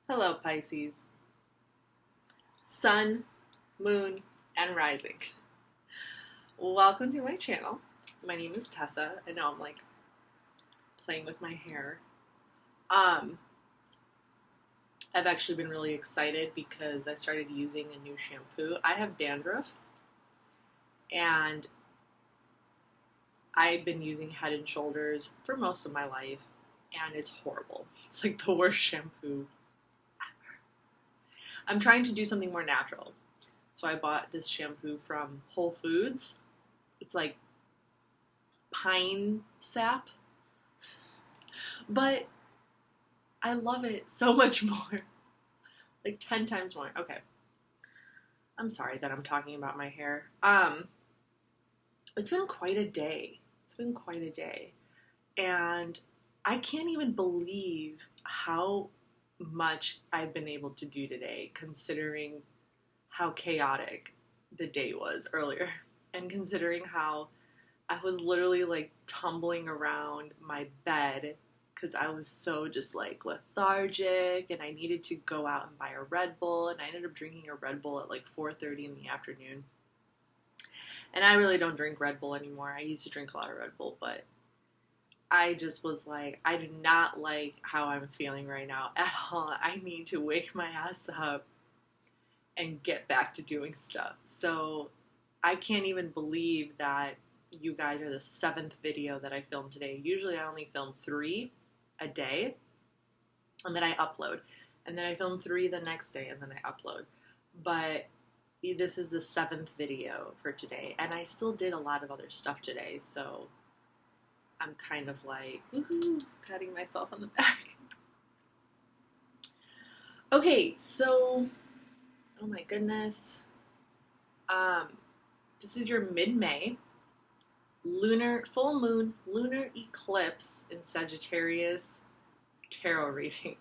Hello, Pisces. Sun, moon, and rising. Welcome to my channel. My name is Tessa, and now I'm like playing with my hair. I've actually been really excited because I started using a new shampoo. I have dandruff, and I've been using Head and Shoulders for most of my life, and it's horrible. It's like the worst shampoo. I'm trying to do something more natural. So I bought this shampoo from Whole Foods. It's like pine sap. But I love it so much more. Like 10 times more. Okay. I'm sorry that I'm talking about my hair. It's been quite a day. And I can't even believe how much I've been able to do today, considering how chaotic the day was earlier, and considering how I was literally like tumbling around my bed because I was so just like lethargic, and I needed to go out and buy a Red Bull, and I ended up drinking a Red Bull at like 4:30 in the afternoon. And I really don't drink Red Bull anymore. I used to drink a lot of Red Bull, but I just was like, I do not like how I'm feeling right now at all. I need to wake my ass up and get back to doing stuff. So I can't even believe that you guys are the 7th video that I filmed today. Usually I only film 3 a day, and then I upload. And then I film 3 the next day, and then I upload. But this is the 7th video for today. And I still did a lot of other stuff today, so I'm kind of like, woohoo, patting myself on the back. Okay, so, oh my goodness. This is your mid-May full moon lunar eclipse in Sagittarius tarot reading.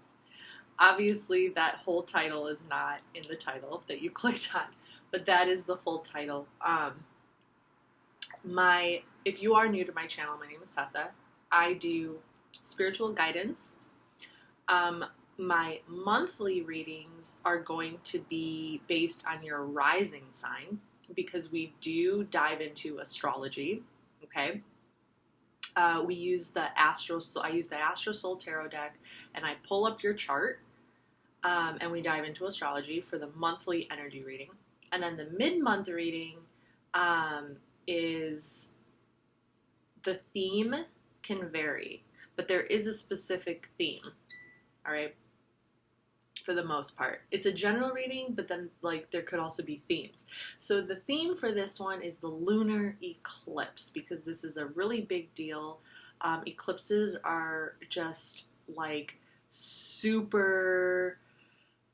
Obviously, that whole title is not in the title that you clicked on, but that is the full title. If you are new to my channel, my name is Tessa. I do spiritual guidance. My monthly readings are going to be based on your rising sign, because we do dive into astrology. Okay. I use the Astro Soul Tarot deck, and I pull up your chart, and we dive into astrology for the monthly energy reading. And then the mid-month reading is, the theme can vary, but there is a specific theme, all right, for the most part. It's a general reading, but then like there could also be themes. So the theme for this one is the lunar eclipse, because this is a really big deal. Eclipses are just like super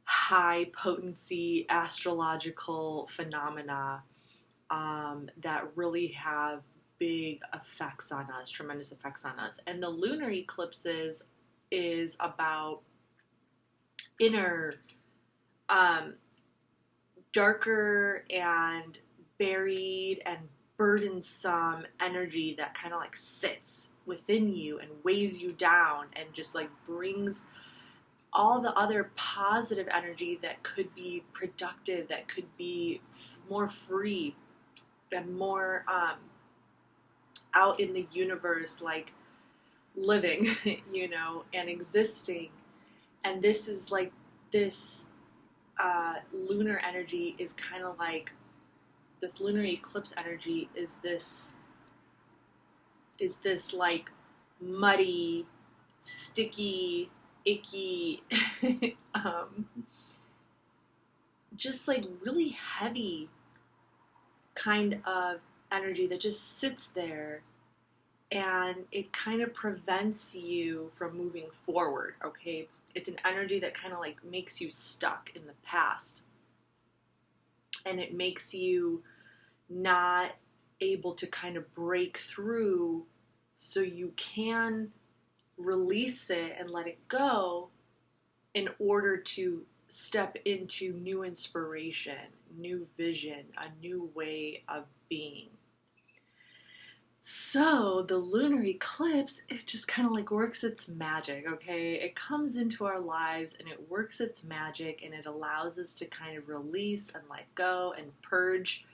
high potency astrological phenomena that really have big effects on us, tremendous effects on us. And the lunar eclipses is about inner, darker and buried and burdensome energy that kind of like sits within you and weighs you down, and just like brings all the other positive energy that could be productive, that could be more free and more out in the universe, like living, and existing. And this is like this lunar energy is kind of like, this lunar eclipse energy is this like muddy, sticky, icky, just like really heavy kind of energy that just sits there, and it kind of prevents you from moving forward, okay? It's an energy that kind of like makes you stuck in the past, and it makes you not able to kind of break through, so you can release it and let it go in order to step into new inspiration, new vision, a new way of being. So the lunar eclipse, it just kind of like works its magic, okay? It comes into our lives and it works its magic, and it allows us to kind of release and let go and purge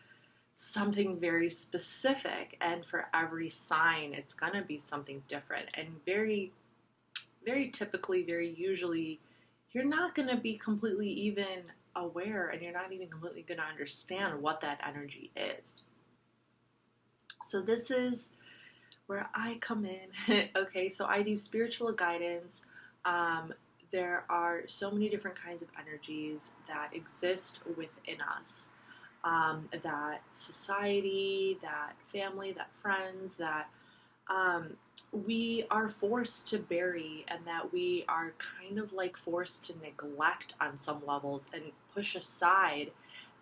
something very specific. And for every sign, it's going to be something different. And very, very typically, very usually, you're not going to be completely even aware, and you're not even completely going to understand what that energy is. So this is where I come in. Okay, so I do spiritual guidance. There are so many different kinds of energies that exist within us. That society, that family, that friends, that we are forced to bury, and that we are kind of like forced to neglect on some levels and push aside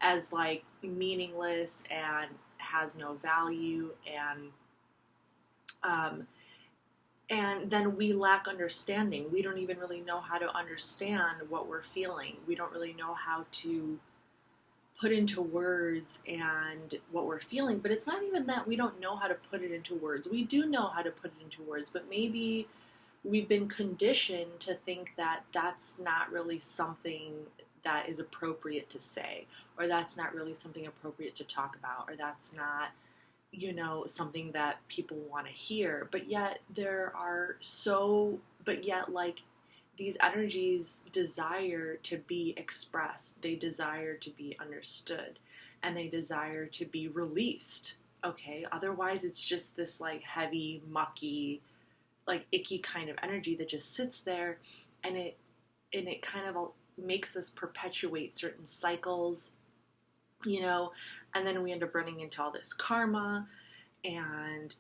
as like meaningless and has no value, and then we lack understanding. We don't even really know how to understand what we're feeling. We don't really know how to put into words and what we're feeling. But it's not even that we don't know how to put it into words. We do know how to put it into words, but maybe we've been conditioned to think that that's not really something that is appropriate to say, or that's not really something appropriate to talk about, or that's not, something that people want to hear. But yet like these energies desire to be expressed, they desire to be understood, and they desire to be released. Okay, otherwise it's just this like heavy, mucky, like icky kind of energy that just sits there, and it kind of makes us perpetuate certain cycles, and then we end up running into all this karma, and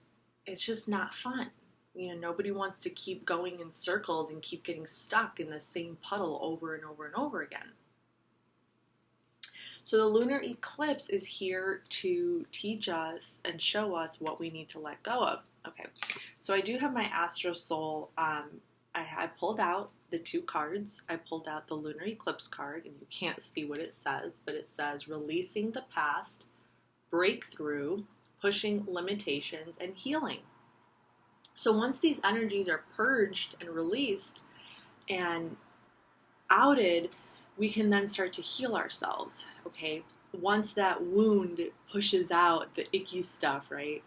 it's just not fun. Nobody wants to keep going in circles and keep getting stuck in the same puddle over and over and over again. So the lunar eclipse is here to teach us and show us what we need to let go of. Okay, so I do have my Astro Soul. I pulled out the two cards. I pulled out the lunar eclipse card, and you can't see what it says, but it says releasing the past, breakthrough, pushing limitations, and healing. So once these energies are purged and released and outed, we can then start to heal ourselves, okay? Once that wound pushes out the icky stuff, right,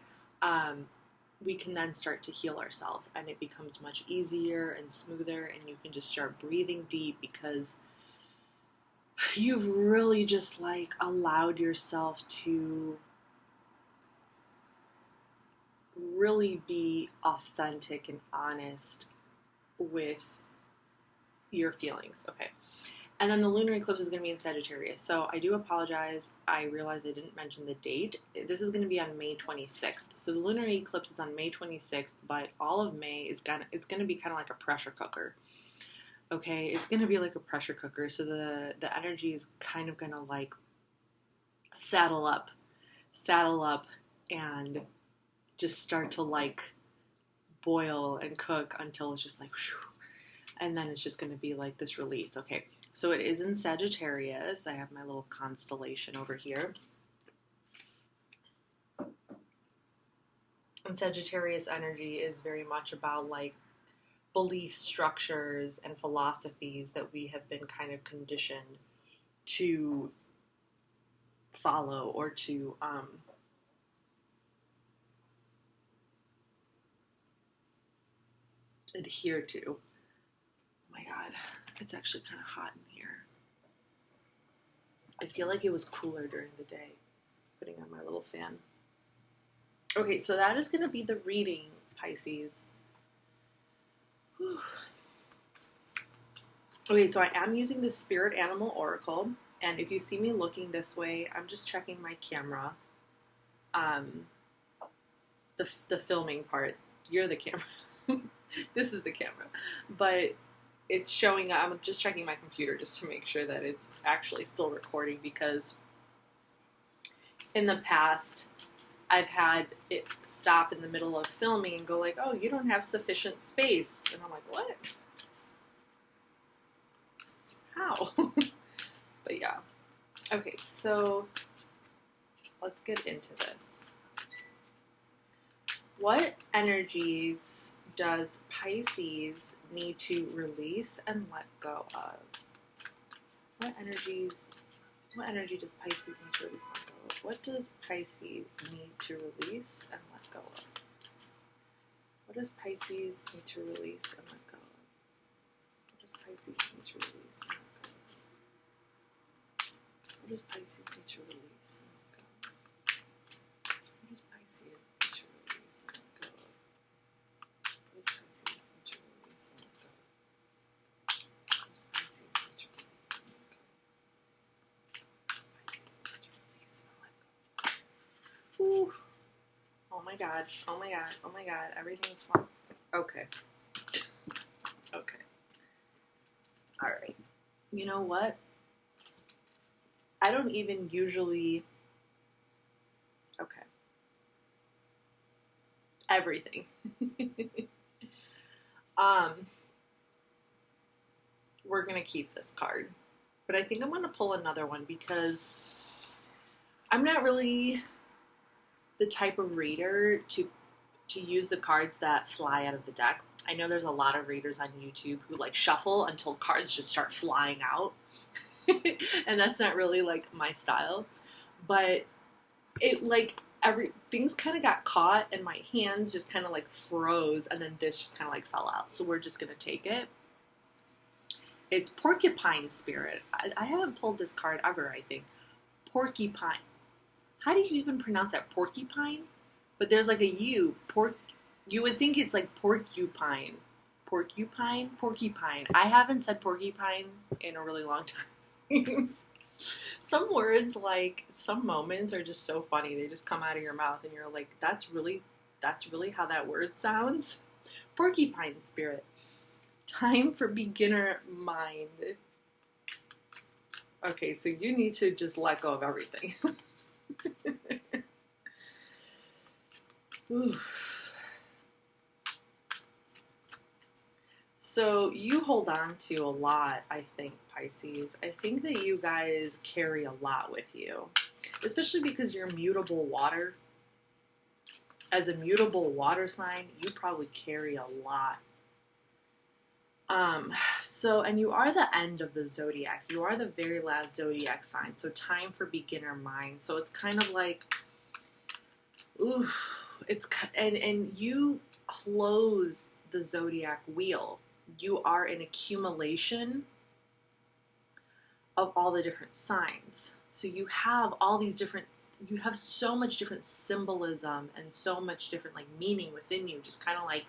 we can then start to heal ourselves, and it becomes much easier and smoother, and you can just start breathing deep because you've really just like allowed yourself to really be authentic and honest with your feelings. Okay. And then the lunar eclipse is going to be in Sagittarius. So I do apologize. I realized I didn't mention the date. This is going to be on May 26th. So the lunar eclipse is on May 26th, but all of May it's going to be kind of like a pressure cooker. Okay, it's going to be like a pressure cooker. So the energy is kind of going to like saddle up and just start to like boil and cook until it's just like whew, and then it's just going to be like this release. Okay, so it is in Sagittarius. I have my little constellation over here. And Sagittarius energy is very much about like belief structures and philosophies that we have been kind of conditioned to follow or to adhere to. Oh my god, it's actually kind of hot in here. I feel like it was cooler during the day, putting on my little fan. Okay, so that is going to be the reading, Pisces. Whew. Okay, so I am using the Spirit Animal Oracle, and if you see me looking this way, I'm just checking my camera. The filming part, you're the camera. This is the camera, but it's showing. I'm just checking my computer just to make sure that it's actually still recording, because in the past I've had it stop in the middle of filming and go like, oh, you don't have sufficient space, and I'm like, what? How? But yeah. Okay, so let's get into this. What energies does Pisces need to release and let go of? What energy does Pisces need to release and let go of? What does Pisces need to release and let go of? What does Pisces need to release and let go of? What does Pisces need to release and let go of? What does Pisces need to release and let go of? What does Pisces need to release and let go of? What does Pisces need to release and let go of? What does Pisces need to release and let go of? What does Pisces need to release and let go of? Ooh. Oh my god, oh my god, oh my god, everything's fine. Okay. Okay. Alright. You know what? I don't even usually... Okay. Everything. We're gonna keep this card. But I think I'm gonna pull another one because I'm not really the type of reader to use the cards that fly out of the deck. I know there's a lot of readers on YouTube who like shuffle until cards just start flying out. And that's not really like my style. But it like things kind of got caught and my hands just kind of like froze and then this just kind of like fell out. So we're just going to take it. It's Porcupine Spirit. I haven't pulled this card ever, I think. Porcupine. How do you even pronounce that? Porcupine? But there's like a U. You would think it's like porcupine. Porcupine? Porcupine. I haven't said porcupine in a really long time. Some words, like, some moments are just so funny. They just come out of your mouth and you're like, that's really how that word sounds. Porcupine Spirit. Time for beginner mind. Okay, so you need to just let go of everything. So you hold on to a lot, I think, Pisces. I think that you guys carry a lot with you, especially because you're mutable water. As a mutable water sign, you probably carry a lot. And you are the end of the zodiac. You are the very last zodiac sign. So time for beginner mind. So it's kind of like, and you close the zodiac wheel. You are an accumulation of all the different signs. So you have all these different, you have so much different symbolism and so much different like meaning within you, just kind of like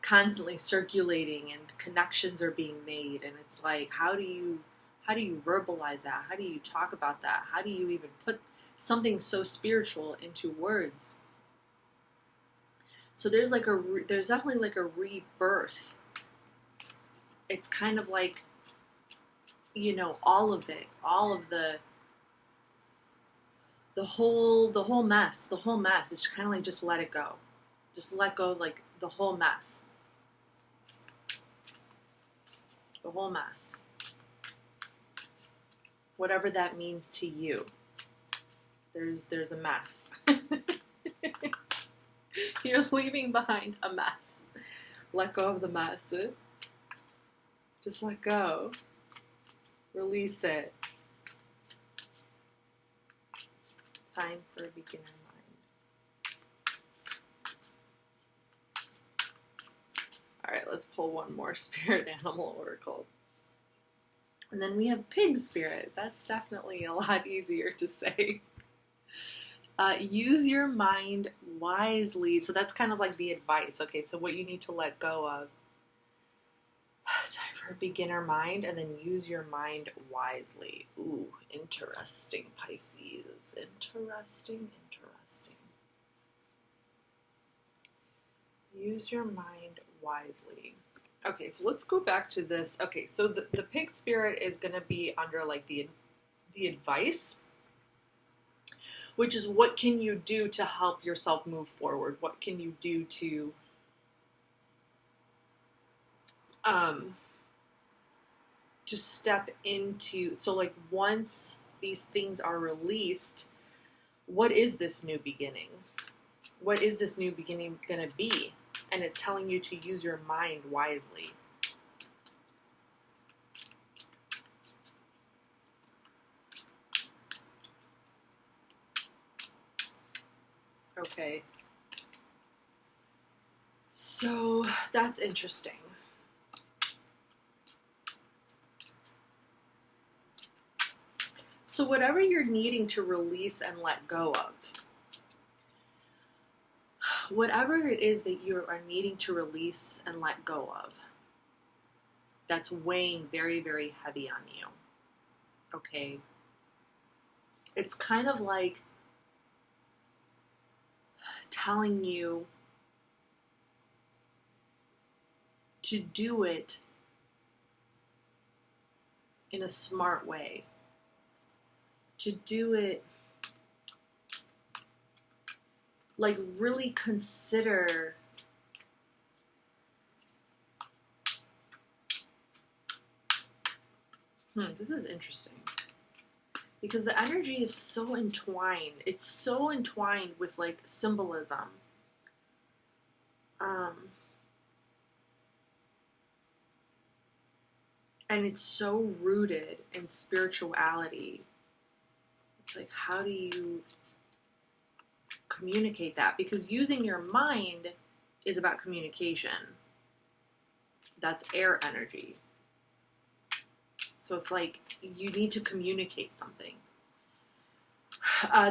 constantly circulating, and connections are being made, and it's like, how do you verbalize that? How do you talk about that? How do you even put something so spiritual into words? So there's definitely like a rebirth. It's kind of like, you know, all of it, all of the whole mess. It's kind of like, just let it go. Just let go of like the whole mess. The whole mess. Whatever that means to you. There's a mess. You're leaving behind a mess. Let go of the mess. Just let go. Release it. Time for a beginner mind. Alright, let's pull one more spirit animal oracle. And then we have pig spirit. That's definitely a lot easier to say. Use your mind wisely. So that's kind of like the advice. Okay, so what you need to let go of. Time for a beginner mind, and then use your mind wisely. Ooh, interesting, Pisces. Interesting. Use your mind wisely. Okay, so let's go back to this. Okay, so the pig spirit is going to be under like the advice, which is what can you do to help yourself move forward? What can you do to just step into, so like once these things are released, what is this new beginning? what is this new beginning going to be? And it's telling you to use your mind wisely. Okay. So that's interesting. So whatever you're needing to release and let go of, whatever it is that you are needing to release and let go of, that's weighing very, very heavy on you. Okay. It's kind of like telling you to do it in a smart way. To do it, like, really consider this is interesting. Because the energy is so entwined. It's so entwined with, like, symbolism. And it's so rooted in spirituality. It's like, how do you communicate that? Because using your mind is about communication. That's air energy. So it's like, you need to communicate something.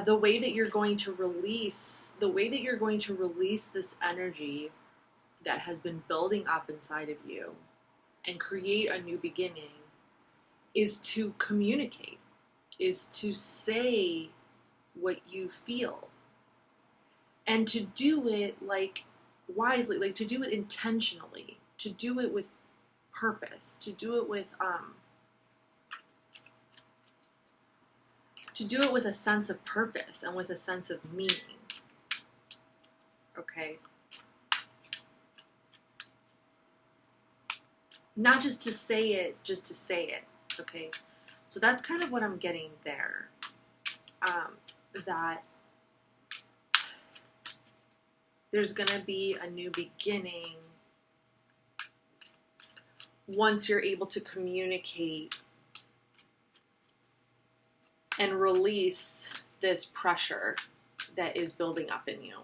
The way that you're going to release this energy that has been building up inside of you and create a new beginning is to communicate, is to say what you feel, and to do it, like, wisely, like, to do it intentionally, to do it with purpose, to do it with a sense of purpose and with a sense of meaning. Okay. Not just to say it, just to say it. Okay. So that's kind of what I'm getting there. That there's going to be a new beginning once you're able to communicate and release this pressure that is building up in you.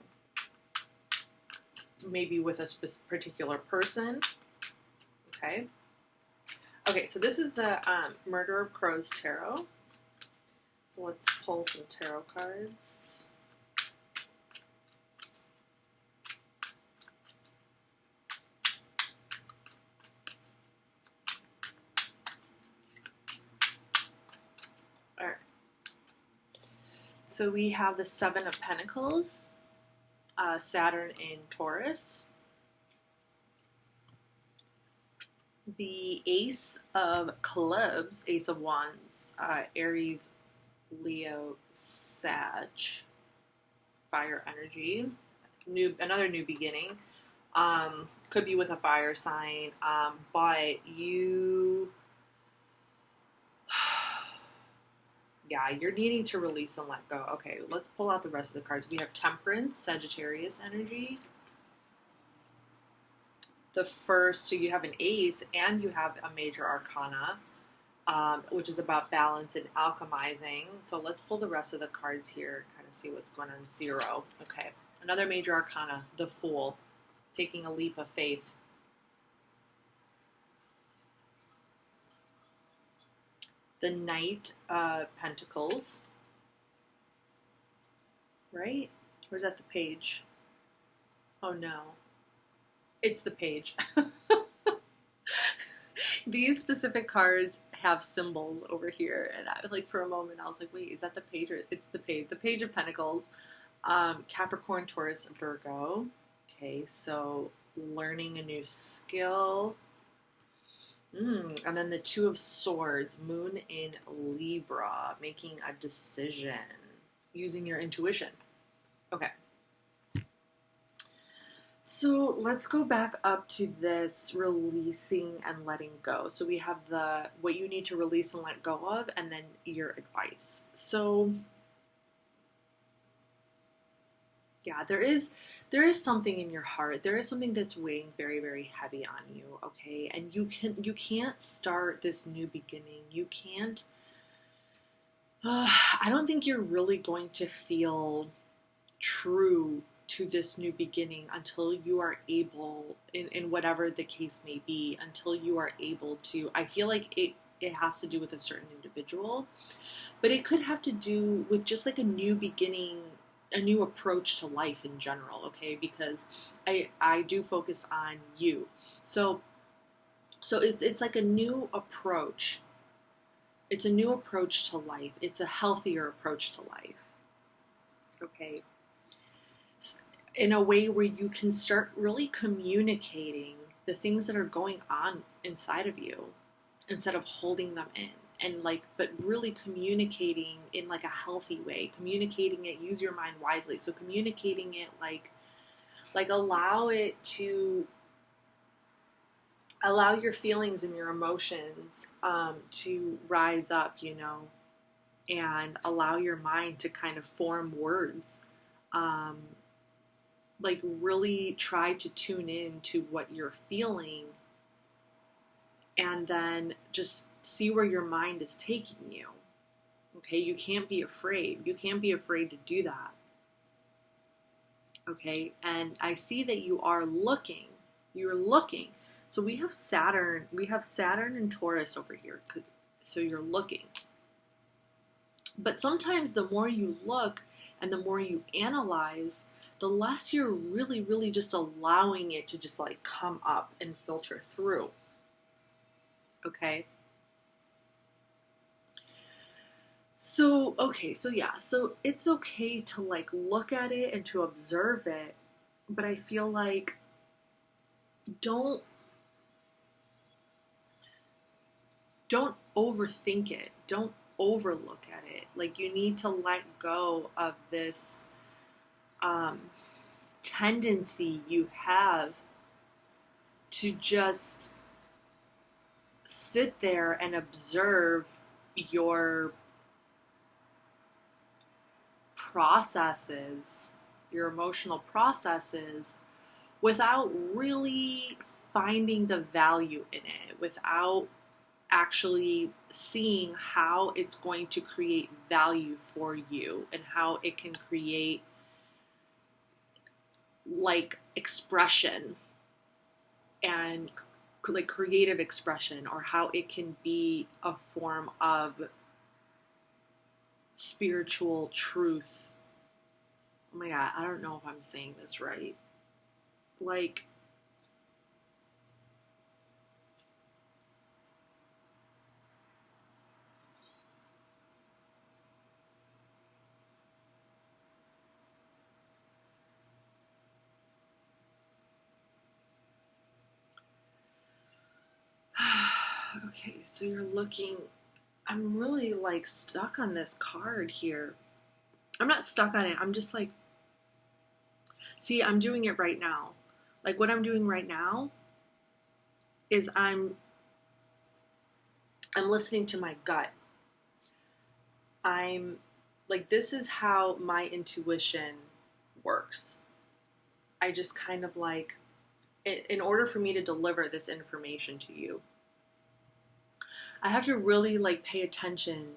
Maybe with a particular person. Okay. Okay, so this is the Murder of Crows Tarot. So let's pull some tarot cards. All right. So we have the Seven of Pentacles, Saturn in Taurus. The Ace of Clubs, Ace of Wands, Aries, Leo, Sag, fire energy, another new beginning. Could be with a fire sign, but you, yeah, you're needing to release and let go. Okay, let's pull out the rest of the cards. We have Temperance, Sagittarius energy. The first, so you have an ace and you have a major arcana, which is about balance and alchemizing. So let's pull the rest of the cards here, kind of see what's going on. Zero. Okay. Another major arcana, the Fool, taking a leap of faith. The Knight of Pentacles. Right? Or is that the Page? Oh no. It's the Page. These specific cards have symbols over here, and I, like, for a moment I was like, wait, is that the Page? Or it's the Page. The Page of Pentacles. Capricorn, Taurus, Virgo. Okay, so learning a new skill. And then the Two of Swords, Moon in Libra, making a decision, using your intuition. Okay. So let's go back up to this releasing and letting go. So we have the what you need to release and let go of, and then your advice. So Yeah, there is something in your heart. There is something that's weighing very, very heavy on you, okay? And you can't start this new beginning. You can't I don't think you're really going to feel true to this new beginning until you are able, in whatever the case may be, until you are able to, I feel like it has to do with a certain individual, but it could have to do with just like a new beginning, a new approach to life in general, okay? Because I do focus on you. So it's like a new approach. It's a new approach to life. It's a healthier approach to life, okay? In a way where you can start really communicating the things that are going on inside of you instead of holding them in, and like, but really communicating in like a healthy way, communicating it, use your mind wisely. So communicating it like allow your feelings and your emotions to rise up, you know, and allow your mind to kind of form words. Like really try to tune in to what you're feeling, and then just see where your mind is taking you. Okay, you can't be afraid. You can't be afraid to do that. Okay, and I see that you are looking. You're looking. So we have Saturn and Taurus over here. So you're looking. But sometimes the more you look and the more you analyze, the less you're really, really just allowing it to just like come up and filter through. Okay? So it's okay to like look at it and to observe it, but I feel like don't overthink it. Don't overlook at it. Like you need to let go of this tendency you have to just sit there and observe your processes, your emotional processes, without really finding the value in it, without actually seeing how it's going to create value for you and how it can create like expression and like creative expression, or how it can be a form of spiritual truth. Oh my God, I don't know if I'm saying this right. Like, okay, so you're looking, I'm really like stuck on this card here. I'm not stuck on it. I'm just like, see, I'm doing it right now. Like what I'm doing right now is I'm listening to my gut. I'm like, this is how my intuition works. I just kind of like, in order for me to deliver this information to you, I have to really like pay attention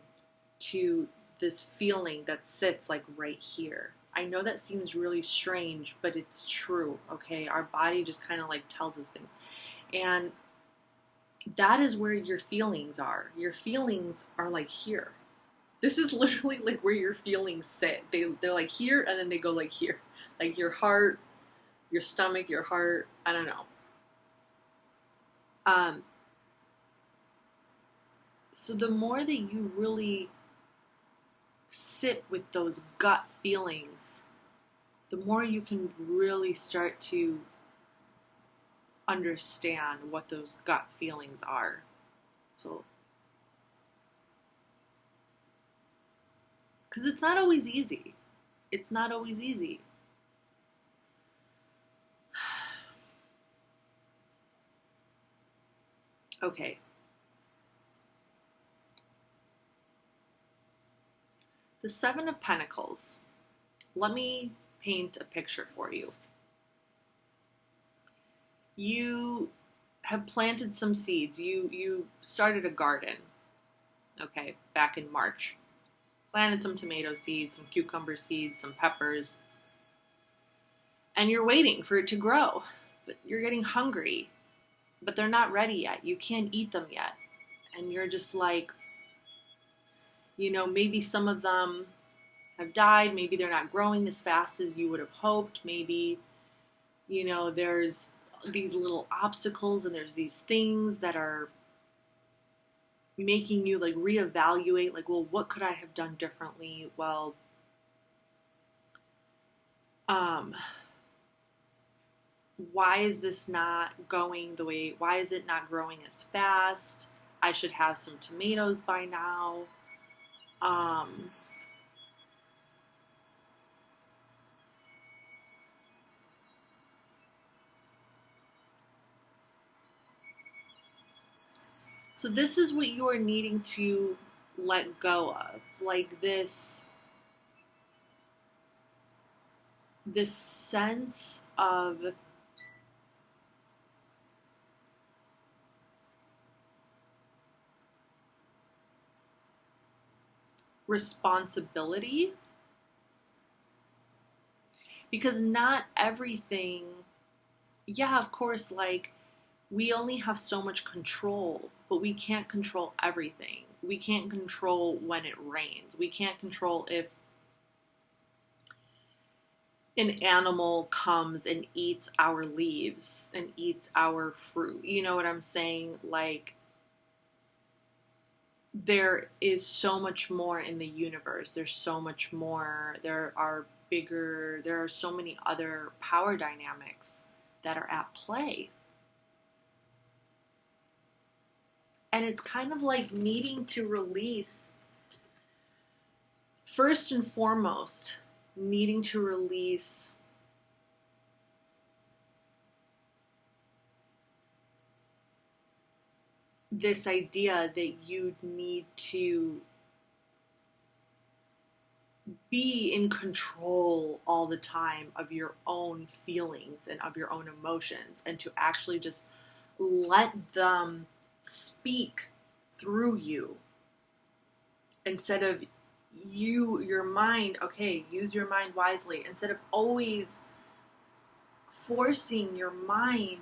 to this feeling that sits like right here. I know that seems really strange, but it's true, okay? Our body just kind of like tells us things. And that is where your feelings are. Your feelings are like here. This is literally like where your feelings sit. They're like here, and then they go like here. Like your heart, your stomach, your heart, I don't know. So the more that you really sit with those gut feelings, the more you can really start to understand what those gut feelings are. So, because it's not always easy. It's not always easy. Okay. The Seven of Pentacles. Let me paint a picture for you. You have planted some seeds. You started a garden, okay, back in March. Planted some tomato seeds, some cucumber seeds, some peppers. And you're waiting for it to grow, but you're getting hungry, but they're not ready yet. You can't eat them yet. And you're just like, maybe some of them have died. Maybe they're not growing as fast as you would have hoped. Maybe, there's these little obstacles and there's these things that are making you like reevaluate, like, well, what could I have done differently? Well, why is this not going the way, why is it not growing as fast? I should have some tomatoes by now. So this is what you are needing to let go of, like this sense of responsibility, because not everything, yeah, of course, like, we only have so much control, but we can't control everything. We can't control when it rains. We can't control if an animal comes and eats our leaves and eats our fruit. You know what I'm saying? Like, there is so much more in the universe. There's so much more. There are so many other power dynamics that are at play. And it's kind of like needing to release, first and foremost, needing to release this idea that you need to be in control all the time of your own feelings and of your own emotions, and to actually just let them speak through you instead of your mind. Okay, use your mind wisely, instead of always forcing your mind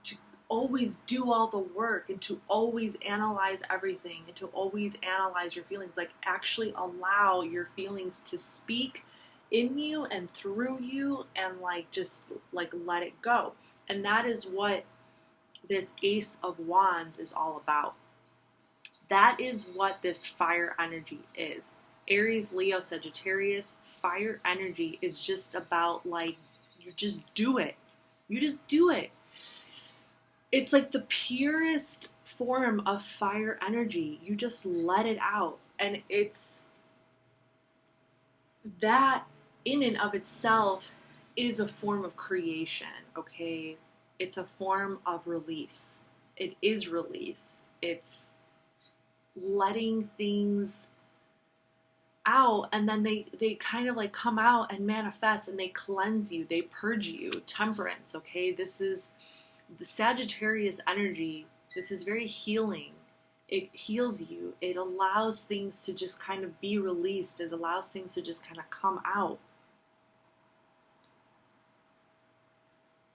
to always do all the work and to always analyze everything and to always analyze your feelings. Like, actually allow your feelings to speak in you and through you, and like just like let it go. And that is what this Ace of Wands is all about. That is what this fire energy is. Aries, Leo, Sagittarius, fire energy is just about, like, you just do it. You just do it. It's like the purest form of fire energy. You just let it out. And it's that in and of itself is a form of creation, okay? It's a form of release. It is release. It's letting things out, and then they kind of like come out and manifest, and they cleanse you, they purge you. Temperance, okay? This is the Sagittarius energy. This is very healing. It heals you. It allows things to just kind of be released. It allows things to just kind of come out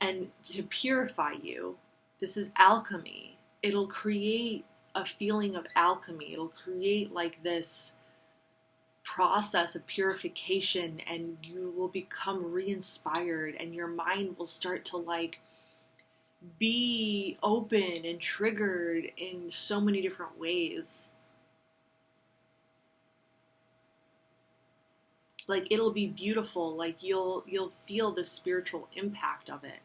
and to purify you. This is alchemy. It'll create a feeling of alchemy. It'll create like this process of purification, and you will become re-inspired, and your mind will start to like be open and triggered in so many different ways. Like, it'll be beautiful. Like, you'll feel the spiritual impact of it.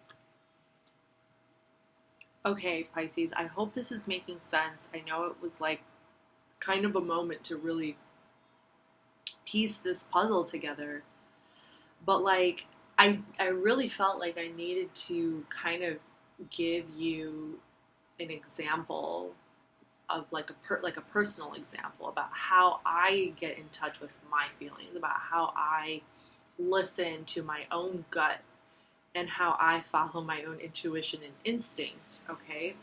Okay, Pisces, I hope this is making sense. I know it was like kind of a moment to really piece this puzzle together, but like I really felt like I needed to kind of give you an example of like a personal example about how I get in touch with my feelings, about how I listen to my own gut and how I follow my own intuition and instinct, okay?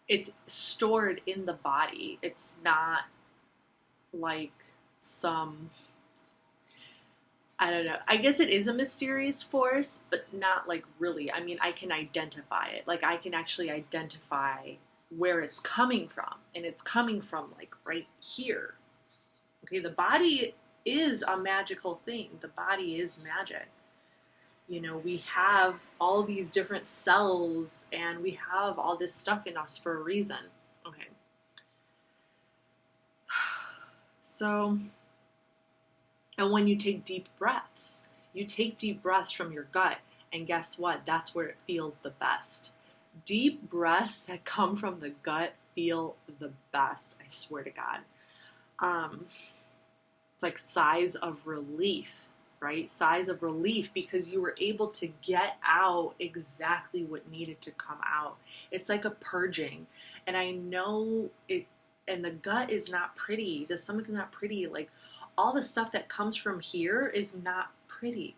It's stored in the body. It's not like some, I don't know. I guess it is a mysterious force, but not like really. I mean, I can identify it. Like I can actually identify where it's coming from. And it's coming from like right here. Okay, the body is a magical thing. The body is magic. You know, we have all these different cells and we have all this stuff in us for a reason. Okay. So, and when you take deep breaths from your gut, and guess what? That's where it feels the best. Deep breaths that come from the gut feel the best, I swear to God. It's like sighs of relief, right? Sighs of relief because you were able to get out exactly what needed to come out. It's like a purging. And I know it, and the gut is not pretty. The stomach is not pretty. Like all the stuff that comes from here is not pretty.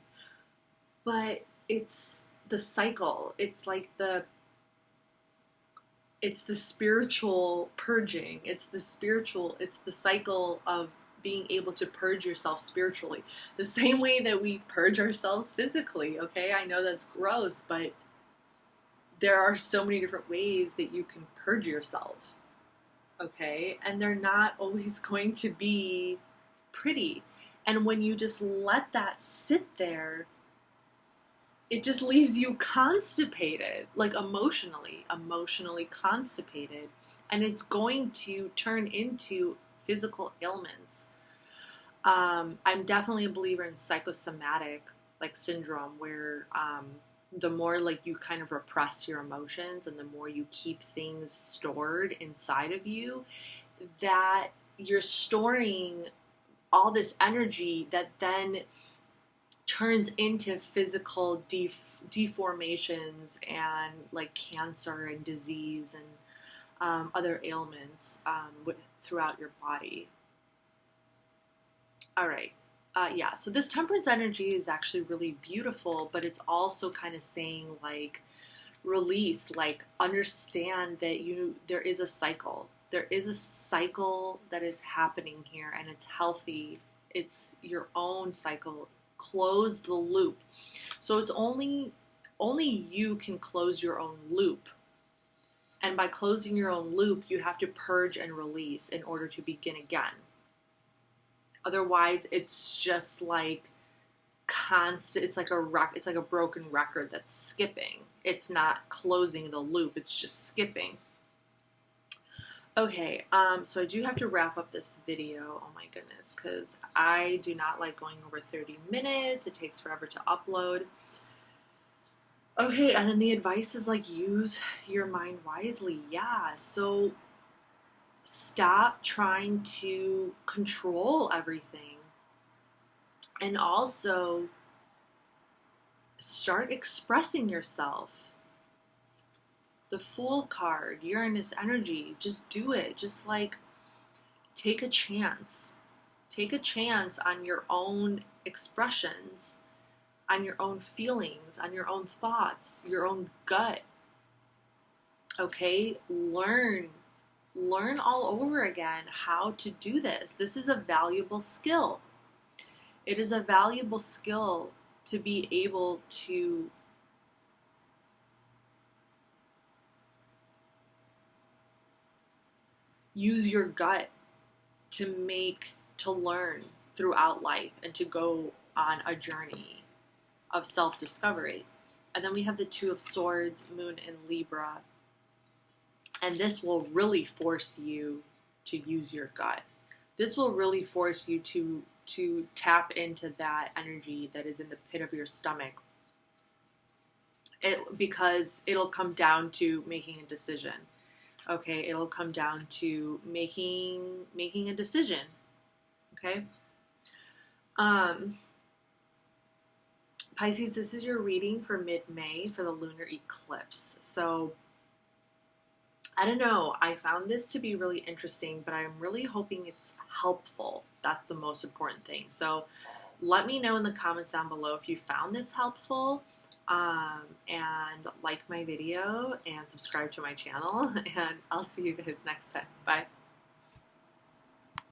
But it's the cycle. It's like it's the spiritual purging. It's the cycle of being able to purge yourself spiritually. The same way that we purge ourselves physically, okay? I know that's gross, but there are so many different ways that you can purge yourself, okay? And they're not always going to be pretty. And when you just let that sit there, it just leaves you constipated, like emotionally constipated. And it's going to turn into physical ailments. I'm definitely a believer in psychosomatic like syndrome where the more like you kind of repress your emotions and the more you keep things stored inside of you, that you're storing all this energy that then turns into physical deformations and like cancer and disease and other ailments throughout your body. All right. Yeah, so this temperance energy is actually really beautiful, but it's also kind of saying like release, like understand that there is a cycle. There is a cycle that is happening here and it's healthy. It's your own cycle. Close the loop. So it's only you can close your own loop. And by closing your own loop, you have to purge and release in order to begin again. Otherwise, it's just like constant. It's like a broken record that's skipping. It's not closing the loop. It's just skipping. Okay, so I do have to wrap up this video. Oh my goodness, because I do not like going over 30 minutes. It takes forever to upload. Okay, and then the advice is like use your mind wisely. Yeah, so stop trying to control everything. And also start expressing yourself. The Fool card, Uranus energy, just do it. Just like take a chance. Take a chance on your own expressions, on your own feelings, on your own thoughts, your own gut. Okay? Learn all over again how to do this. This is a valuable skill. It is a valuable skill to be able to use your gut to learn throughout life and to go on a journey of self-discovery. And then we have the Two of Swords, Moon in Libra. And this will really force you to use your gut. This will really force you to tap into that energy that is in the pit of your stomach. Because it'll come down to making a decision. Okay, it'll come down to making a decision. Okay? Pisces, this is your reading for mid-May for the lunar eclipse. So I don't know. I found this to be really interesting, but I'm really hoping it's helpful. That's the most important thing. So Let me know in the comments down below if you found this helpful, and like my video and subscribe to my channel, and I'll see you guys next time. Bye.